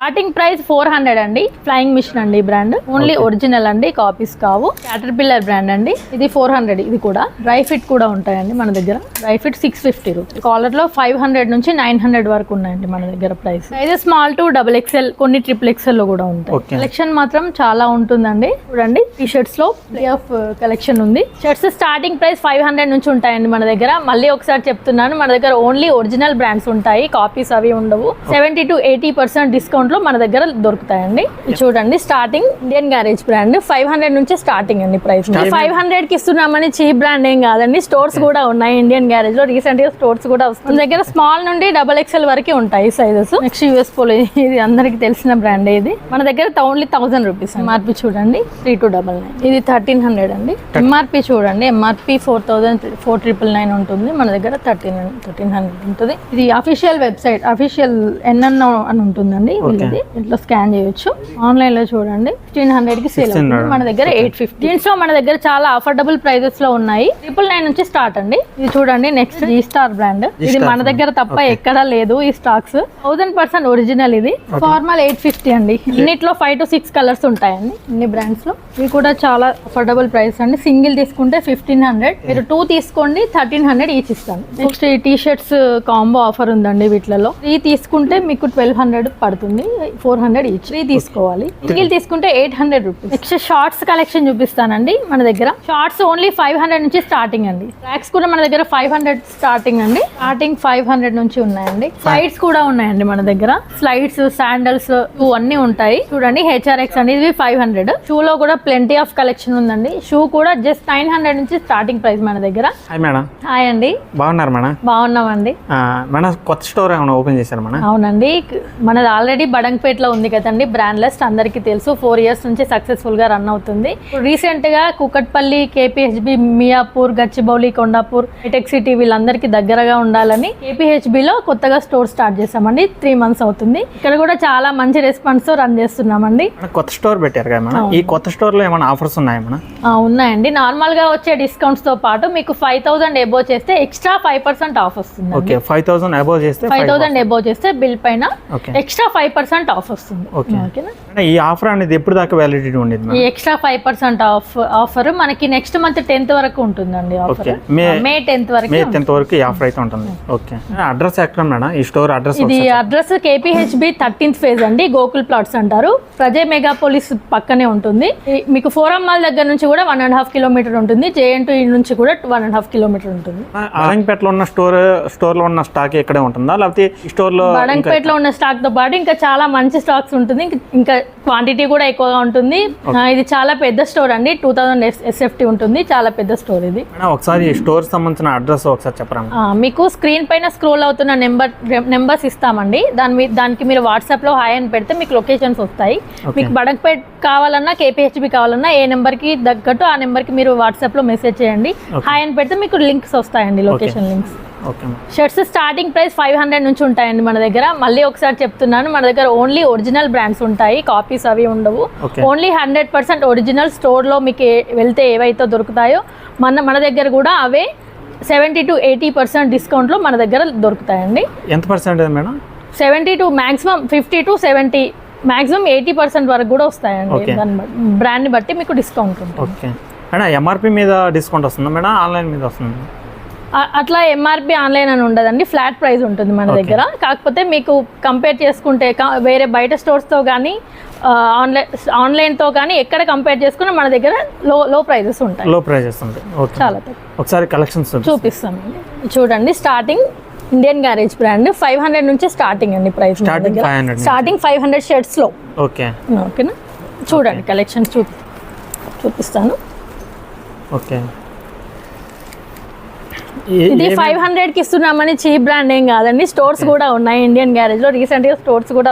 Starting price 400 అండి. Flying Machine అండి brand, only original అండి, కాపీస్ కావు. క్యాటర్పిల్లర్ బ్రాండ్ అండి, ఇది 400. ఇది కూడా డ్రై ఫిట్ కూడా ఉంటాయండి మన దగ్గర. Dry fit 650 rupees. కాలర్ లో 500 నుంచి 900 వరకు ఉన్నాయండి మన దగ్గర ప్రైస్. అయితే స్మాల్ టు XXL, కొన్ని XXL లో కూడా ఉంటాయి. కలెక్షన్ మాత్రం చాలా ఉంటుందండి. చూడండి, టీ షర్ట్స్ లో ప్లే ఆఫ్ కలెక్షన్ ఉంది. షర్ట్స్ స్టార్టింగ్ ప్రైస్ 500 నుంచి ఉంటాయండి మన దగ్గర. మళ్ళీ ఒకసారి చెప్తున్నాను, మన దగ్గర ఓన్లీ ఒరిజినల్ బ్రాండ్స్ ఉంటాయి, కాపీస్ అవి ఉండవు. 70 to 80% డిస్కౌంట్ లో మన దగ్గర దొరుకుతాయండి. చూడండి, స్టార్టింగ్ ఇండియన్ గ్యారేజ్ బ్రాండ్ 500 నుంచి స్టార్టింగ్ అండి ప్రైస్. 500 కి ఇస్తున్నామని చీప్ బ్రాండ్ ఏం కాదండి. స్టోర్స్ కూడా ఉన్నాయి ఇండియన్ గ్యారేజ్ లో, రీసెంట్ గా స్టోర్స్ కూడా వస్తాయి. మన దగ్గర స్మాల్ నుండి XXL వరకు ఉంటాయి సైజెస్. నెక్స్ట్ యూఎస్ పోలో, ఇది అందరికి తెలిసిన బ్రాండ్. ఇది మన దగ్గర ఓన్లీ 1000 రూపీస్. ఎంఆర్పి చూడండి 3299. ఇది 1300 అండి. ఎంఆర్పి చూడండి, ఎంఆర్పి 4999 ఉంటుంది, మన దగ్గర 1300 ఉంటుంది. ఇది అఫీషియల్ వెబ్సైట్, అఫీషియల్ ఎన్ఎన్ఓ అని ఉంటుందండి. ఇట్లా స్కాన్ చేయొచ్చు. ఆన్లైన్ లో చూడండి 1500 కి సేల్ అవుతుంది, మన దగ్గర 850. దీంట్లో మన దగ్గర చాలా అఫోర్డబుల్ ప్రైజెస్ లో ఉన్నాయి. 999 నుంచి స్టార్ట్ అండి. ఇది చూడండి, నెక్స్ట్ జీ స్టార్ బ్రాండ్. ఇది మన దగ్గర తప్ప ఎక్కడా లేదు ఈ స్టాక్స్. 1000% ఒరిజినల్. ఇది ఫార్మల్ 850 అండి. ఇన్నిట్లో 5 to 6 కలర్స్ ఉంటాయండి ఇన్ని బ్రాండ్స్ లో. ఇవి కూడా చాలా అఫోర్డబుల్ ప్రైస్ అండి. సింగిల్ తీసుకుంటే 1500, మీరు 2 తీసుకోండి 1300 ఈచ్ ఇస్తాను. నెక్స్ట్ ఈ టీ షర్ట్స్ కాంబో ఆఫర్ ఉందండి. వీటిలో 3 తీసుకుంటే మీకు 1200 పడుతుంది, 400 ఈచ్. 3 తీసుకోవాలి. సింగిల్ తీసుకుంటే 800 రూపీస్. నెక్స్ట్ షార్ట్స్ కలెక్షన్ చూపిస్తానండి. మన దగ్గర షార్ట్స్ ఓన్లీ 500 నుంచి స్టార్టింగ్ అండి. ట్రాక్స్ కూడా మన దగ్గర 500 స్టార్టింగ్ అండి. స్టార్టింగ్ 500 నుంచి ఉన్నాయండి. స్లైడ్స్ కూడా ఉన్నాయండి మన దగ్గర. స్లైడ్స్, శాండల్స్ అన్ని ఉంటాయి. చూడండి, HRX అండి, ఇది 500. షూ లో కూడా ప్లెంటీ ఆఫ్ కలెక్షన్ ఉందండి. షూ కూడా జస్ట్ 900 నుంచి స్టార్టింగ్ ప్రైస్ మన దగ్గర. Hi madam. హాయ్ అండి, బాగున్నారు మేడం? బాగున్నామండి. మేడం, కొత్త స్టోర్ ఏమైనా ఓపెన్ చేశారు మేడం? అవునండి, మనది ఆల్రెడీ బడంగ్పేట్ లో ఉంది కదండి. బ్రాండ్ లిస్ట్ అందరికీ తెలుసు. 4 years నుంచి సక్సెస్ఫుల్ గా రన్ అవుతుంది. రీసెంట్ గా కుకట్పల్లి, KPHB, మియాపూర్, గచ్చిబౌలి, కొండాపూర్, హైటెక్ సిటీ వీళ్ళందరికీ దగ్గరగా ఉండాలని KPHB లో కొత్తగా స్టోర్ స్టార్ట్ చేసామండి. 3 months అవుతుంది. ఇక్కడ కూడా చాలా మంచి రెస్పాన్స్ తో రన్ చేస్తున్నామండి. కొత్త స్టోర్ పెట్టారు కదా మేడం, ఈ కొత్త స్టోర్ లో ఏమైనా ఆఫర్స్ ఉన్నాయా మేడం? ఉన్నాయండి. నార్మల్ గా వచ్చే డిస్కౌంట్స్ తో పాటు మీకు 5000 అబోవ్ చేస్తే ఎక్స్ట్రా 5% ఆఫ్ వస్తుంది. ఓకే, 5000 అబోవ్ చేస్తే 5000 అబోవ్ చేస్తే బిల్ పైన ఎక్స్ట్రా 5% ఆఫ్ వస్తుంది. ఈ ఆఫర్ అనేది ఎప్పుడు దాకా వ్యాలిడిటీ ఉండేది? ఈ ఎక్స్ట్రా 5% ఆఫర్ మనకి నెక్స్ట్ మంత్ 10th వరకు ఉంటుందండి. ఆఫర్ మే 10th వరకు ఈ ఆఫర్ అయితే ఉంటుంది. ఓకే, అడ్రస్ ఎక్కడ మేడం ఈ స్టోర్ అడ్రస్? ఇది అడ్రస్ KPHB 13th phase అండి, గోకుల్ ప్లాట్స్ అంటారు. ప్రజయ్ మెగాపోలిస్ పక్కనే ఉంటుంది. మీకు ఫోరం మాల్ దగ్గర నుంచి కూడా 1.5 kilometer ఉంటుంది. JN2 నుంచి కూడా 1.5 kilometer ఉంటుంది. బడంగ్పేటలో ఉన్న స్టోర్ లో ఉన్న స్టాక్ ఇక్కడే ఉంటుందా, లేకపోతే స్టోర్ లో? బడంగ్పేటలో ఉన్న స్టాక్ తో పాటు ఇంకా చాలా మంచి స్టాక్స్ ఉంటుంది. ఇంకా క్వాంటిటీ కూడా ఎక్కువగా ఉంటుంది. ఇది చాలా పెద్ద స్టోర్ అండి, 2000 SFT ఉంటుంది. చాలా పెద్ద స్టోర్ ఇది. ఒకసారి స్టోర్ సంబంధించిన అడ్రస్ ఒకసారి చెప్పరా? మీకు స్క్రీన్ పైన స్క్రోల్ అవుతున్న నెంబర్స్ ఇస్తామండి. దానికి మీరు వాట్సాప్ లో హాయ్ అని పెడితే మీకు లొకేషన్స్ వస్తాయి. మీకు బడంగ్పేట్ కావాలన్నా, KPHB కావాలన్నా, ఏ నెంబర్ కి తగ్గట్టు ఆ నెంబర్ కి మీరు వాట్సాప్ లో మెసేజ్ చేయండి. హాయ్ అని పెడితే మీకు లింక్స్ వస్తాయండి, location links. Shirts starting price 500 నుంచి ఉంటాయండి మన దగ్గర. మళ్ళీ ఒకసారి చెప్తున్నాను, మన దగ్గర ఓన్లీ ఒరిజినల్ బ్రాండ్స్ ఉంటాయి, కాపీస్ అవి ఉండవు. Only 100% original. స్టోర్ లో మీకు వెళ్తే ఏవైతే దొరుకుతాయో మన దగ్గర కూడా అవే 70 to 80% డిస్కౌంట్ లో మన దగ్గర దొరుకుతాయండి. ఎంత percentage madam? 70 to maximum 50 to 70, maximum 80% వరకు కూడా వస్తాయండి. దాన్ని బ్రాండ్ ని బట్టి మీకు డిస్కౌంట్ ఉంటుంది. ఓకే, MRP మీద డిస్కౌంట్ వస్తుందా మేడం, ఆన్లైన్ మీద వస్తుంది? అట్లా MRP ఆన్లైన్ అని ఉండదండి, ఫ్లాట్ ప్రైస్ ఉంటుంది మన దగ్గర. కాకపోతే మీకు కంపేర్ చేసుకుంటే వేరే బయట స్టోర్స్తో కానీ ఆన్లైన్తో కానీ ఎక్కడ కంపేర్ చేసుకున్నా మన దగ్గర లో ప్రైజెస్ ఉంటాయి. లో ప్రైజెస్ ఉంటాయి. చాలా ఒకసారి కలెక్షన్స్ చూపిస్తామండి. చూడండి, స్టార్టింగ్ ఇండియన్ గ్యారేజ్ బ్రాండ్ 500 నుంచి స్టార్టింగ్ అండి ప్రైస్. స్టార్టింగ్ 500 షర్ట్స్ లో. ఓకేనా, చూడండి కలెక్షన్ చూపిస్తాను. ఓకే, ఇది 500 కి ఇస్తున్నామని చీప్ బ్రాండ్ ఏం కాదండి. స్టోర్స్ కూడా ఉన్నాయి ఇండియన్ గ్యారేజ్ లో. రీసెంట్ గా స్టోర్స్ కూడా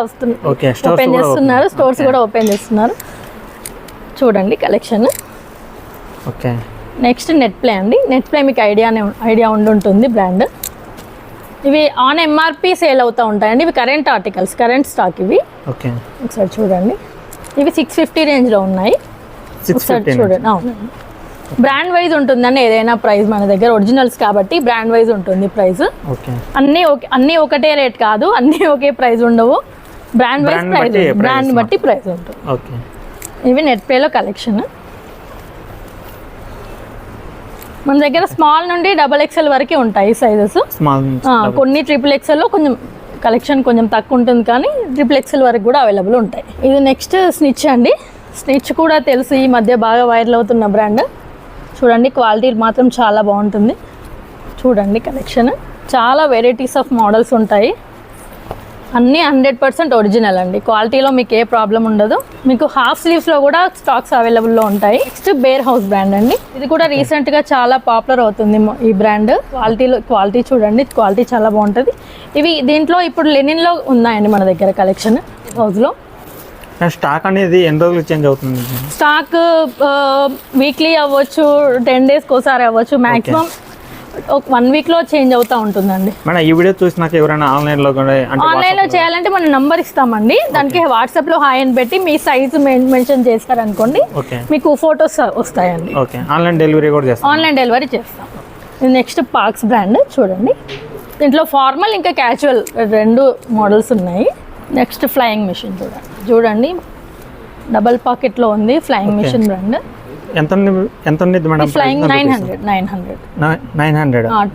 ఓపెన్ చేస్తున్నారు. స్టోర్స్ కూడా ఓపెన్ చేస్తున్నారు. చూడండి collection. Okay, next net play అండి. నెట్ ప్లే మీకు ఐడియా ఉండుంటుంది బ్రాండ్. ఇవి ఆన్ MRP సేల్ అవుతూ ఉంటాయండి. ఇవి కరెంట్ ఆర్టికల్స్, కరెంట్ స్టాక్ ఇవి. ఓకే, ఒకసారి చూడండి, ఇవి 650 రేంజ్ లో ఉన్నాయి. ఒకసారి చూడండి. బ్రాండ్ వైజ్ ఉంటుందండి ఏదైనా ప్రైస్ మన దగ్గర, ఒరిజినల్స్ కాబట్టి బ్రాండ్ వైజ్ ఉంటుంది ప్రైస్. అన్నీ ఒకటే రేట్ కాదు, అన్నీ ఒకే ప్రైస్ ఉండవు. బ్రాండ్ వైజ్ Brand ప్రైస్, బట్టి price బ్రాండ్ బట్టి ప్రైస్ ఉంటుంది. ఓకే. ఇవి నెట్ పేలో కలెక్షన్. మన దగ్గర స్మాల్ నుండి XXL వరకు ఉంటాయి సైజెస్. స్మాల్ కొన్ని XXL లో కొంచెం కలెక్షన్ కొంచెం తక్కువ ఉంటుంది, కానీ XXL వరకు కూడా అవైలబుల్ ఉంటాయి. ఇది నెక్స్ట్ స్నిచ్ అండి. స్నిచ్ కూడా తెలుసు, ఈ మధ్య బాగా వైరల్ అవుతున్న బ్రాండ్. చూడండి క్వాలిటీ మాత్రం చాలా బాగుంటుంది. చూడండి కలెక్షన్, చాలా వెరైటీస్ ఆఫ్ మోడల్స్ ఉంటాయి. అన్నీ 100% ఒరిజినల్ అండి. క్వాలిటీలో మీకు ఏ ప్రాబ్లం ఉండదు. మీకు హాఫ్ స్లీవ్స్లో కూడా స్టాక్స్ అవైలబుల్లో ఉంటాయి. నెక్స్ట్ బేర్ హౌస్ బ్రాండ్ అండి. ఇది కూడా రీసెంట్గా చాలా పాపులర్ అవుతుంది ఈ బ్రాండ్. క్వాలిటీ చూడండి, క్వాలిటీ చాలా బాగుంటుంది. ఇవి దీంట్లో ఇప్పుడు లెనిన్లో ఉన్నాయండి మన దగ్గర కలెక్షన్ హౌస్లో. స్టాక్ అనేది ఎన్ని రోజులు చేంజ్ అవుతుంది? స్టాక్ వీక్లీ అవ్వచ్చు, 10 డేస్కి ఒకసారి అవ్వచ్చు, మ్యాక్సిమం 1 వీక్లో చేంజ్ అవుతూ ఉంటుందండి. మేడం ఈ వీడియో చూసినాక ఎవరైనా ఆన్లైన్లో కూడా ఆన్లైన్లో చేయాలంటే మనం నంబర్ ఇస్తామండి. దానికి వాట్సాప్లో హాయ్ అని పెట్టి మీ సైజు మెన్షన్ చేస్తారనుకోండి, ఓకే మీకు ఫొటోస్ వస్తాయండి. ఓకే. ఆన్లైన్ డెలివరీ కూడా చేస్తాం. ఆన్లైన్ డెలివరీ చేస్తాం. ఇది నెక్స్ట్ పార్క్స్ బ్రాండ్. చూడండి దీంట్లో ఫార్మల్ ఇంకా క్యాజువల్ 2 మోడల్స్ ఉన్నాయి. నెక్స్ట్ ఫ్లయింగ్ మిషన్ చూడండి డబల్ పాకెట్లో ఉంది. Flying Machine brand. ఎంత ఉంది మేడం? Flying 900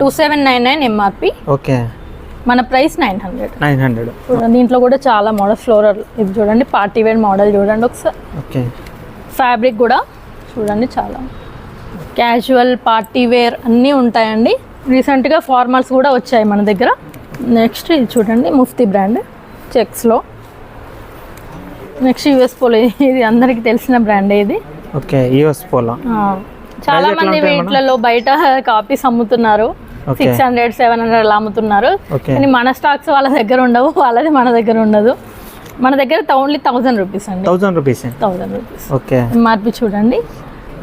2799 MRP. ఓకే. మన ప్రైస్ 900. చూడండి దీంట్లో కూడా చాలా మోడల్ ఫ్లోరల్. ఇది చూడండి పార్టీ వేర్ మోడల్ చూడండి ఒకసారి. ఓకే. ఫ్యాబ్రిక్ కూడా చూడండి, చాలా క్యాజువల్ పార్టీ వేర్ అన్నీ ఉంటాయండి. రీసెంట్గా ఫార్మల్స్ కూడా వచ్చాయి మన దగ్గర. నెక్స్ట్ ఇది చూడండి ముఫ్తీ బ్రాండ్ చెక్స్లో. నెక్స్ట్ యూఎస్ పోలో, ఇది అందరికీ తెలిసిన బ్రాండే ఇది. ఓకే. యూఎస్ పోలో చాలా మంది వీటిలలో బయట కాపీస్ అమ్ముతున్నారు. 600 700 అలా అమ్ముతున్నారు. కానీ మన స్టాక్స్ వాళ్ళ దగ్గర ఉండవు, వాళ్ళది మన దగ్గర ఉండదు. మన దగ్గర ఓన్లీ 1000 రూపీస్ అండి. 1000 రూపీస్. ఓకే. ఎంఆర్పి చూడండి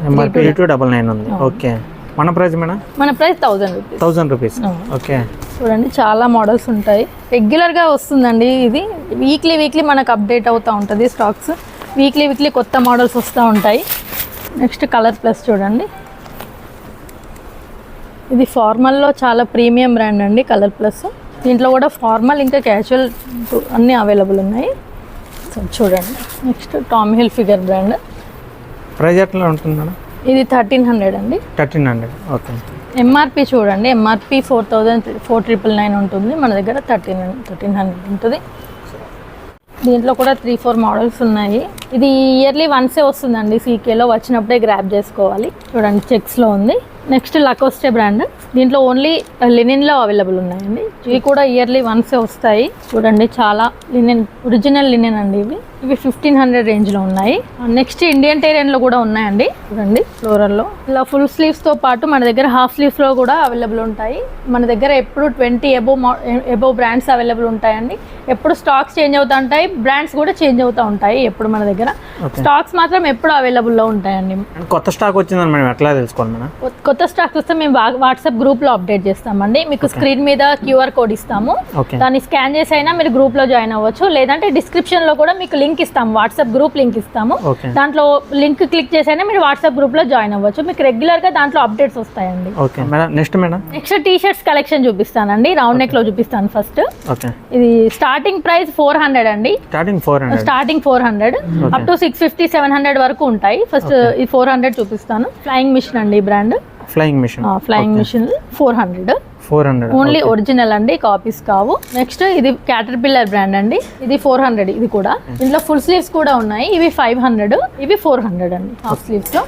ఎంఆర్పి 2299 ఉంది. ఓకే. మన ప్రైస్ మేడం? మన ప్రైస్ 1000 రూపీస్. ఓకే. చూడండి చాలా మోడల్స్ ఉంటాయి. రెగ్యులర్గా వస్తుందండి ఇది. వీక్లీ మనకు అప్డేట్ అవుతూ ఉంటుంది స్టాక్స్. వీక్లీ కొత్త మోడల్స్ వస్తూ ఉంటాయి. నెక్స్ట్ కలర్ ప్లస్ చూడండి. ఇది ఫార్మల్లో చాలా ప్రీమియం బ్రాండ్ అండి కలర్ ప్లస్. దీంట్లో కూడా ఫార్మల్ ఇంకా క్యాజువల్ అన్నీ అవైలబుల్ ఉన్నాయి. సో చూడండి next Tom hill figure brand. Price ఎట్లా ఉంటుంది మేడం? ఇది 1300 అండి. 1300. ఓకే. ఎంఆర్పి చూడండి, ఎంఆర్పి 4999 ఉంటుంది. మన దగ్గర 1300 ఉంటుంది. దీంట్లో కూడా 3-4 మోడల్స్ ఉన్నాయి. ఇది ఇయర్లీ వన్సే వస్తుందండి. సీకేలో వచ్చినప్పుడే గ్రాప్ చేసుకోవాలి. చూడండి చెక్స్లో ఉంది. Next Lacoste brand. దీంట్లో ఓన్లీ లినిన్లో అవైలబుల్ ఉన్నాయండి. ఇవి కూడా ఇయర్లీ వన్సే వస్తాయి. చూడండి చాలా ఒరిజినల్ లినిన్ అండి. ఇవి 1500 రేంజ్లో ఉన్నాయి. నెక్స్ట్ ఇండియన్ టేరియన్లో కూడా ఉన్నాయండి. చూడండి ఫ్లోరల్లో ఇలా ఫుల్ స్లీవ్స్తో పాటు మన దగ్గర హాఫ్ స్లీవ్స్లో కూడా అవైలబుల్ ఉంటాయి. మన దగ్గర ఎప్పుడు 20 అబోవ్ బ్రాండ్స్ అవైలబుల్ ఉంటాయండి. ఎప్పుడు స్టాక్స్ చేంజ్ అవుతూ ఉంటాయి, బ్రాండ్స్ కూడా చేంజ్ అవుతూ ఉంటాయి. ఎప్పుడు మన దగ్గర స్టాక్స్ మాత్రం ఎప్పుడు అవైలబుల్లో ఉంటాయండి. కొత్త స్టాక్ వచ్చిందని మనం ఎట్లా తెలుసుకోవాలి మేడం? కొత్త స్టాక్ వస్తే మేము వాట్సాప్ గ్రూప్లో అప్డేట్ చేస్తామండి. మీకు స్క్రీన్ మీద QR కోడ్ ఇస్తాము. దాన్ని స్కాన్ చేసి అయినా మీరు గ్రూప్లో జాయిన్ అవ్వచ్చు. లేదంటే డిస్క్రిప్షన్లో కూడా మీకు లింక్ ఇస్తాము, వాట్సాప్ గ్రూప్ లింక్ ఇస్తాము. దాంట్లో లింక్ క్లిక్ చేసి అయినా మీరు వాట్సాప్ గ్రూప్లో జాయిన్ అవ్వచ్చు. మీకు రెగ్యులర్గా దాంట్లో అప్డేట్స్ వస్తాయండి. నెక్స్ట్ టీ షర్ట్స్ కలెక్షన్ చూపిస్తానండి. రౌండ్ నెక్ లో చూపిస్తాను ఫస్ట్. ఇది స్టార్టింగ్ ప్రైస్ 400 అండి. స్టార్టింగ్ 400 అప్ టు 650 700 వరకు ఉంటాయి. ఫస్ట్ ఈ 400 చూపిస్తాను. ఫ్లయింగ్ మిషన్ అండి ఈ brand. Flying Machine 400 only original అండి, కాపీస్ కావు. నెక్స్ట్ ఇది క్యాటర్పిల్లర్ బ్రాండ్ అండి. ఇది 400. ఇది కూడా ఇంట్లో ఫుల్ స్లీవ్స్ కూడా ఉన్నాయి. ఇవి 500, ఇవి 400 అండి హాఫ్ స్లీవ్స్ లో.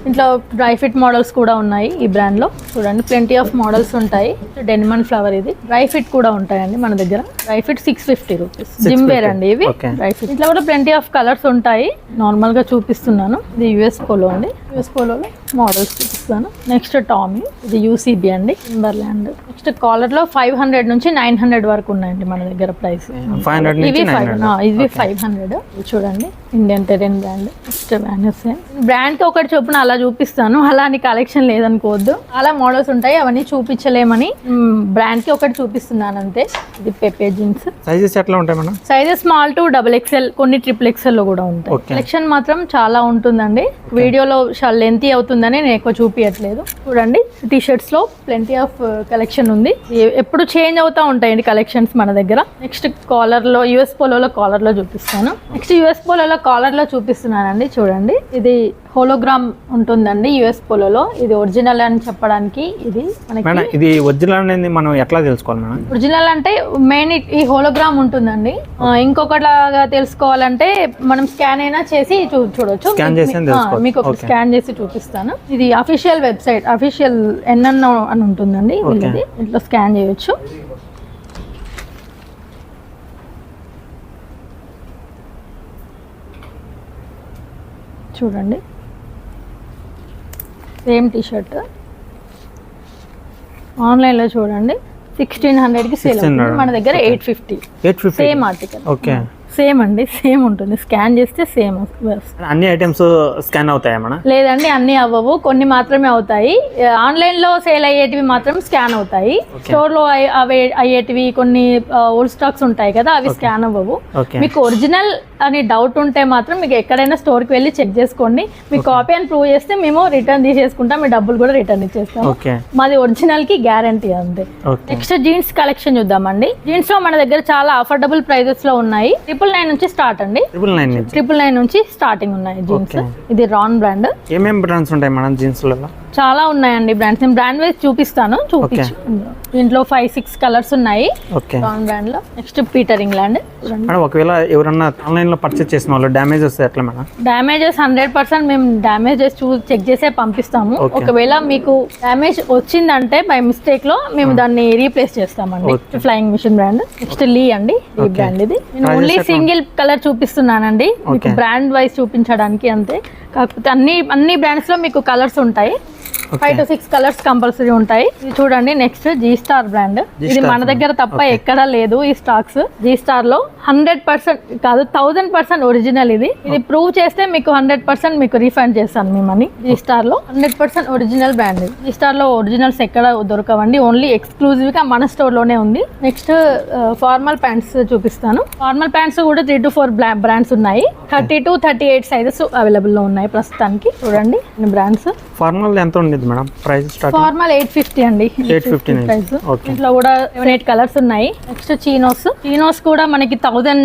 ఇంట్లో డ్రై ఫిట్ మోడల్స్ కూడా ఉన్నాయి ఈ బ్రాండ్ లో. చూడండి ప్లెంటీ ఆఫ్ మోడల్స్ ఉంటాయి. డెనిమన్ ఫ్లవర్ ఇది. డ్రై ఫిట్ కూడా ఉంటాయండి మన దగ్గర. Dry fit 650 rupees. Gym wear అండి ఇవి డ్రై ఫిట్. ఇంట్లో కూడా ప్లెంటీ ఆఫ్ కలర్స్ ఉంటాయి. నార్మల్ గా చూపిస్తున్నాను. ఇది యుఎస్ పోలో అండి. యుఎస్ పోలోలో మోడల్స్ చూపిస్తాను. Next Tommy. ఇది యూసీబీ అండి, టింబర్లాండ్. నెక్స్ట్ కాలర్ లో 500 నుంచి 900 వరకు ఉన్నాయండి మన దగ్గర ప్రైస్. ఇవి 500. చూడండి Indian Tarain brand. Next brand కి ఒకటి చొప్పున అలా చూపిస్తాను. అలాంటి కలెక్షన్ లేదనుకోవద్దు. అలా మోడల్స్ ఉంటాయి, అవన్నీ చూపించలేమని బ్రాండ్ కి ఒకటి చూపిస్తున్నాను అంతే. ఇది పెప్పే జీన్స్. సైజెస్ ఎట్లా ఉంటాయి madam? Sizes small to XXL, కొన్ని XXL లో కూడా ఉంటాయి. కలెక్షన్ మాత్రం చాలా ఉంటుందండి. వీడియోలో లెంతీ అవుతుందని నేను ఎక్కువ చూపించట్లేదు. చూడండి టీ షర్ట్స్ లో ప్లెంటీ ఆఫ్ కలెక్షన్ కలెక్షన్ ఉంది. ఎప్పుడు చేంజ్ అవుతూ ఉంటాయండి కలెక్షన్స్ మన దగ్గర. నెక్స్ట్ కాలర్లో యూఎస్ పోలోలో కాలర్లో చూపిస్తాను. నెక్స్ట్ యూఎస్ పోలోలో కాలర్లో చూపిస్తున్నానండి. చూడండి, ఇది హోలోగ్రామ్ ఉంటుందండి యూఎస్ పోలోలో. ఇది ఒరిజినల్ అని చెప్పడానికి ఇది మనకి. ఇది ఒరిజినల్ అనేది మనం ఎట్లా తెలుసుకోవాలి మేడం? ఒరిజినల్ అంటే మెయిన్ ఈ హోలోగ్రామ్ ఉంటుందండి. ఇంకొకలాగా తెలుసుకోవాలంటే మనం స్కాన్ అయినా చేసి చూడొచ్చు. మీకు ఒక స్కాన్ చేసి చూపిస్తాను. ఇది అఫీషియల్ వెబ్సైట్, అఫీషియల్ ఎన్ఎన్ఓ అని ఉంటుందండి. ఇంట్లో స్కాన్ చేయొచ్చు. చూడండి, సేమ్ టీషర్ట్ ఆన్లైన్లో చూడండి 1600కి సేల్ అవుతుంది. మన దగ్గర 850 సేమ్ ఆర్టికల్. ఓకే, సేమ్ అండి, సేమ్ ఉంటుంది. స్కాన్ చేస్తే సేమ్. అన్ని ఐటమ్స్ స్కాన్ అవుతాయా మేడం? లేదండి, అన్ని అవ్వవు, కొన్ని మాత్రమే అవుతాయి. ఆన్లైన్ లో సేల్ అయ్యేటివి మాత్రం స్కాన్ అవుతాయి. స్టోర్ లో అయ్యేటివి కొన్ని ఓల్డ్ స్టాక్స్ ఉంటాయి కదా, అవి స్కాన్ అవ్వవు. మీకు ఒరిజినల్ అని డౌట్ ఉంటే మాత్రం మీకు ఎక్కడైనా స్టోర్ కి వెళ్ళి చెక్ చేసుకోండి. మీ కాపీ అని ప్రూవ్ చేస్తే మేము రిటర్న్ తీసేసుకుంటాం, మీ డబ్బులు కూడా రిటర్న్ ఇచ్చేస్తాం. మాది ఒరిజినల్ కి గ్యారంటీ అంతే. నెక్స్ట్ జీన్స్ కలెక్షన్ చూద్దామండి. జీన్స్ లో మన దగ్గర చాలా అఫోర్డబుల్ ప్రైజెస్ లో ఉన్నాయి. 999 నుంచి స్టార్ట్ అండి. 999 నుంచి స్టార్టింగ్ ఉన్నాయి జీన్స్. ఇది రాన్ బ్రాండ్. ఏమేం బ్రాండ్స్ ఉంటాయి మేడం జీన్స్ లలో? చాలా ఉన్నాయండి బ్రాండ్స్. నేను బ్రాండ్ వైజ్ చూపిస్తాను. దీంట్లో 5-6 కలర్స్ ఉన్నాయి రాన్ బ్రాండ్ లో. Next Peter England. ఒకవేళ ఎవరన్నా ఆన్లైన్ లో పర్చేస్ చేసిన వాళ్ళు డ్యామేజ్ వస్తే ఎట్లా మేడం? డ్యామేజెస్ 100% మేము డ్యామేజెస్ చెక్ చేసే పంపిస్తాము. ఒకవేళ మీకు డ్యామేజ్ వచ్చిందంటే బై మిస్టేక్ లో మేము దాన్ని రీప్లేస్ చేస్తామండి. Flying Machine brand. Next Lee అండి, లీ బ్రాండ్. ఇది నేను ఓన్లీ సింగిల్ కలర్ చూపిస్తున్నానండి, మీకు బ్రాండ్ వైజ్ చూపించడానికి అంతే. కాకపోతే అన్ని బ్రాండ్స్ లో మీకు కలర్స్ ఉంటాయి. 5 to 6 కలర్స్ కంపల్సరీ ఉంటాయి. ఇది చూడండి. Next G Star brand. ఇది మన దగ్గర తప్ప ఎక్కడా లేదు ఈ స్టాక్స్. జీ స్టార్ లో 100% కాదు 1000% ఒరిజినల్. ఇది ప్రూవ్ చేస్తే మీకు 100% మీకు రీఫండ్ చేస్తాను మీ మనీ. జీ స్టార్ లో 100% ఒరిజినల్ బ్రాండ్. జీ స్టార్ లో ఒరిజినల్స్ ఎక్కడ దొరకవండి, ఓన్లీ ఎక్స్క్లూజివ్ గా మన స్టోర్ లోనే ఉంది. నెక్స్ట్ ఫార్మల్ ప్యాంట్స్ చూపిస్తాను. ఫార్మల్ ప్యాంట్స్ కూడా 3 to 4 బ్రాండ్స్ ఉన్నాయి. 30 to 38 సైజెస్ అవైలబుల్ లో ఉన్నాయి ప్రస్తుతానికి. చూడండి బ్రాండ్స్. ఫార్మల్ ఎంత ఉండేది మేడం ప్రైస్ స్టార్ట్? ఫార్మల్ 850 అండి. 850 ప్రైస్. ఇంట్లో కూడా 7-8 కలర్స్ ఉన్నాయి. నెక్స్ట్ చీనోస్ కూడా మనకి 1000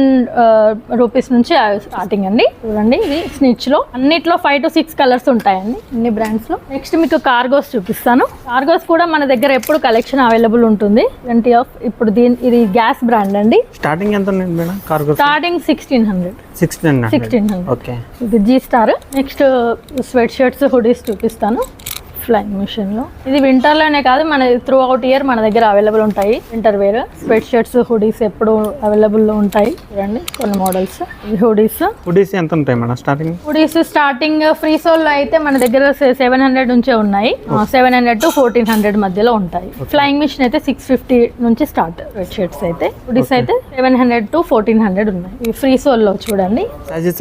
రూపీస్ నుంచి స్టార్టింగ్ అండి. చూడండి, ఇది స్నిచ్ లో అన్నిట్లో 5 to 6 కలర్స్ ఉంటాయండి అన్ని బ్రాండ్స్ లో. నెక్స్ట్ మీకు కార్గోస్ చూపిస్తాను. కార్గోస్ కూడా మన దగ్గర ఎప్పుడు కలెక్షన్ అవైలబుల్ ఉంటుంది. ఇప్పుడు ఇది గ్యాస్ బ్రాండ్ అండి. స్టార్టింగ్ ఎంత ఉంది మేడం కార్గోస్? స్టార్టింగ్ 1600. ఓకే, ఇది G Star. Next sweatshirts, hoodies చూపిస్తాను ఫ్లయింగ్ మిషన్ లో. ఇది వింటర్ లోనే కాదు, మన త్రూ అవుట్ ఇయర్ మన దగ్గర అవైలబుల్ ఉంటాయి. Winter wear sweatshirts, hoodies ఎప్పుడు అవైలబుల్ లో ఉంటాయి. చూడండి కొన్ని మోడల్స్. హుడీస్ ఎంత ఉంటాయి మన starting? Hoodies starting Free Soul లో అయితే మన దగ్గర 700 నుంచే ఉన్నాయి. 700 to 1400 మధ్యలో ఉంటాయి. ఫ్లయింగ్ మిషన్ అయితే 650 నుంచి స్టార్ట్. స్వెట్ షర్ట్స్ అయితే. హుడీస్ అయితే 700 to 1400 ఉన్నాయి. ఈ ఫ్రీ సోల్ లో చూడండి సైజెస్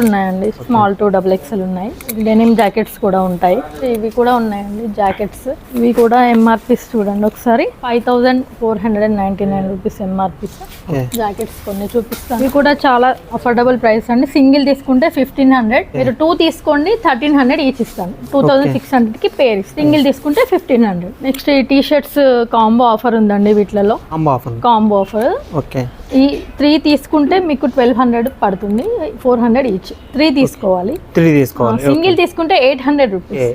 ఉన్నాయండి. స్మాల్ to XXL ఉన్నాయి. డెనిమ్ జాకెట్స్ కూడా ఉంటాయి. ఇవి కూడా ఉన్నాయండి జాకెట్స్. ఇవి కూడా ఎంఆర్పీస్ చూడండి ఒకసారి. 5499 రూపీస్ ఎంఆర్పీస్. జాకెట్స్ కొన్ని చూపిస్తాను. ఇవి కూడా చాలా అఫోర్డబుల్ ప్రైస్ అండి. సింగిల్ తీసుకుంటే 1500, మీరు 2 తీసుకోండి 1300 ఈచ్ ఇస్తాను. 2600 కి పేర్. సింగిల్ తీసుకుంటే 1500. నెక్స్ట్ ఈ టీ షర్ట్స్ కాంబో ఆఫర్ ఉందండి. వీటిలలో కాంబో ఆఫర్. ఈ 3 తీసుకుంటే మీకు 1200 పడుతుంది. 400 ఈచ్. 3 తీసుకోవాలి. సింగిల్ తీసుకుంటే 800 రూపీస్.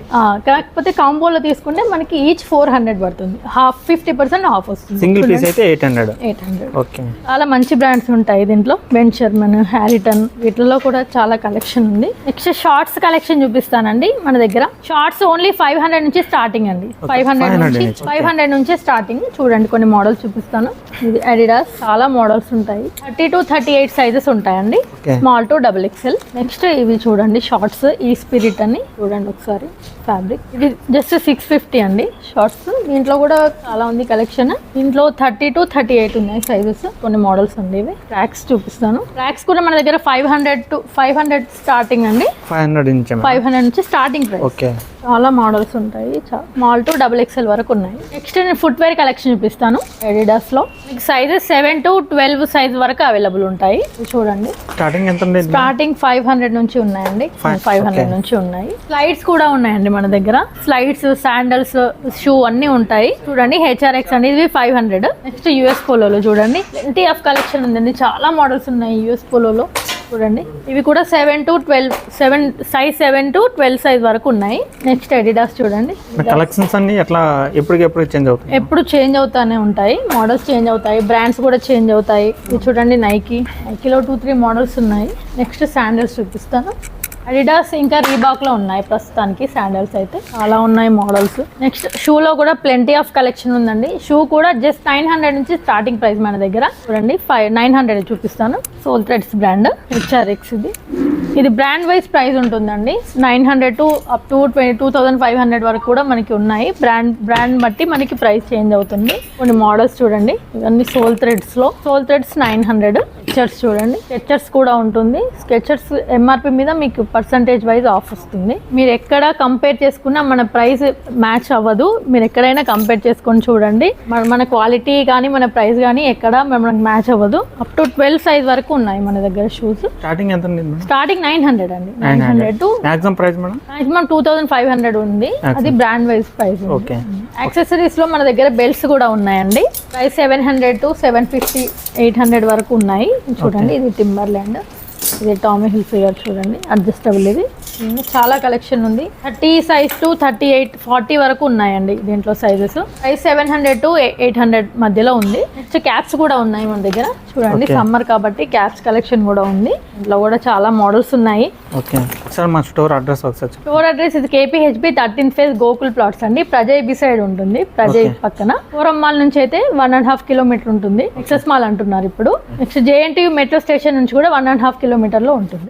కాకపోతే కాంబోలో తీసుకుంటే మనకి ఈచ్ 400 పడుతుంది. 50% ఆఫ్ వస్తుంది. సింగిల్ పీస్ అయితే 800. చాలా మంచి బ్రాండ్స్ ఉంటాయి దీంట్లో. బెన్ షర్మన్, హ్యారిటన్, వీటిలో కూడా చాలా కలెక్షన్ ఉంది. నెక్స్ట్ షార్ట్స్ కలెక్షన్ చూపిస్తానండి. మన దగ్గర షార్ట్స్ ఓన్లీ 500 నుంచి స్టార్టింగ్ అండి. 500 నుంచి స్టార్టింగ్. చూడండి కొన్ని మోడల్స్ చూపిస్తాను. ఇది అడిడాస్. చాలా మోడల్స్ ఉంటాయి. 30 to 38 సైజెస్ ఉంటాయండి. Small to XXL. నెక్స్ట్ ఇవి చూడండి షార్ట్స్. ఈ స్పిరిట్ అని చూడండి ఒకసారి. ఫ్యాబ్రిక్. ఇది జస్ట్ 650 అండి షార్ట్స్. దీంట్లో కూడా చాలా ఉంది కలెక్షన్. దీంట్లో 30 to 38 ఉన్నాయి సైజెస్. కొన్ని మోడల్స్ ఉంది. ఇవి ట్రాక్స్ చూపిస్తాను. ట్రాక్స్ కూడా మన దగ్గర 500 స్టార్టింగ్ అండి. 500 నుంచి స్టార్టింగ్ ప్రైస్. చాలా మోడల్స్ ఉంటాయి, స్మాల్ టు XXL వరకు ఉన్నాయి. నెక్స్ట్ నేను ఫుట్వేర్ కలెక్షన్ చూపిస్తాను. అడిడాస్ లో మీకు సైజెస్ 7 to 12 సైజ్ వరకు అవైలబుల్ ఉంటాయి. ఇది చూడండి, స్టార్టింగ్ ఎంత ఉంది? స్టార్టింగ్ 500 నుంచి ఉన్నాయండి. 500 నుంచి ఉన్నాయి. స్లైడ్స్ కూడా ఉన్నాయండి మన దగ్గర. స్లైడ్స్, శాండల్స్, షూ అన్ని ఉంటాయి. చూడండి HRX అండి, ఇది 500. నెక్స్ట్ US పోలోలో చూడండి, ప్lenty ఆఫ్ కలెక్షన్ ఉందండి. చాలా మోడల్స్ ఉన్నాయి US పోలోలో. చూడండి, ఇవి కూడా 7 to 12 7 to 12 సైజ్ వరకు ఉన్నాయి. Next Adidas చూడంండి. కలెక్షన్స్ అన్ని ఎట్లా ఎప్పటికెప్పుడు చేంజ్ అవుతాయి? ఎప్పుడు చేంజ్ అవుతానే ఉంటాయి. మోడల్స్ చేంజ్ అవుతాయి, బ్రాండ్స్ కూడా చేంజ్ అవుతాయి. ఇది చూడండి, నైకీలో 2-3 మోడల్స్ ఉన్నాయి. నెక్స్ట్ శాండల్స్ చూపిస్తాను. అడిడాస్ ఇంకా రీబాక్ లో ఉన్నాయి ప్రస్తుతానికి. శాండల్స్ అయితే చాలా ఉన్నాయి మోడల్స్. నెక్స్ట్ షూలో కూడా ప్లెంటీ ఆఫ్ కలెక్షన్ ఉందండి. షూ కూడా జస్ట్ 900 నుంచి స్టార్టింగ్ ప్రైస్ మన దగ్గర. చూడండి 900 చూపిస్తాను. Soul Threads brand HRX. ఇది బ్రాండ్ వైజ్ ప్రైస్ ఉంటుందండి. 900 to up to 22,500 వరకు కూడా మనకి ఉన్నాయి. బ్రాండ్ బట్టి మనకి ప్రైస్ చేంజ్ అవుతుంది. కొన్ని మోడల్స్ చూడండి, ఇవన్నీ సోల్ థ్రెడ్స్ లో. Soul Threads 900. స్కెచర్స్ చూడండి, స్కెచర్స్ కూడా ఉంటుంది. స్కెచర్స్ MRP మీద మీకు పర్సంటేజ్ వైజ్ ఆఫ్ వస్తుంది. మీరు ఎక్కడ కంపేర్ చేసుకున్నా మన ప్రైస్ మ్యాచ్ అవ్వదు. మీరు ఎక్కడైనా కంపేర్ చేసుకొని చూడండి. మన క్వాలిటీ కానీ మన ప్రైస్ కానీ ఎక్కడ మనకు మ్యాచ్ అవ్వదు. అప్ టు 12 సైజ్ వరకు ఉన్నాయి మన దగ్గర షూస్. స్టార్టింగ్ ఎంత ఉంది? స్టార్టింగ్ 900 అండి. 900 to maximum price madam? Maximum 2,500 ఉంది. అది brand wise price. Okay. Accessories లో మన దగ్గర బెల్ట్స్ కూడా ఉన్నాయండి. ప్రైస్ 700 to 750, 800 వరకు ఉన్నాయి. చూడండి, ఇది టింబర్లాండ్, ఇది టామీ హిల్ఫిగర్. చూడండి, అడ్జస్టబుల్. ఇది చాలా కలెక్షన్ ఉంది. 30 సైజ్ టు 38, 40 వరకు ఉన్నాయండి దీంట్లో సైజెస్. ప్రైస్ 700 to 800 మధ్యలో ఉంది. నెక్స్ట్ క్యాప్స్ కూడా ఉన్నాయి మన దగ్గర. చూడండి, సమ్మర్ కాబట్టి క్యాప్స్ కలెక్షన్ కూడా ఉంది. ఇంట్లో కూడా చాలా మోడల్స్ ఉన్నాయి. ఓకే సార్, మా స్టోర్ అడ్రస్ ఒకసారి. స్టోర్ అడ్రస్ ఇది KPHB 13th phase Gokul plots అండి. ప్రజయ్ బిసైడ్ ఉంటుంది. ప్రజయ్ పక్కన ఫోరం మాల్ నుంచి అయితే 1.5 కిలోమీటర్ ఉంటుంది. ఎక్సెస్ మాల్ అంటున్నారు ఇప్పుడు. నెక్స్ట్ JNTU మెట్రో స్టేషన్ నుంచి కూడా 1.5 కిలోమీటర్ లో ఉంటుంది.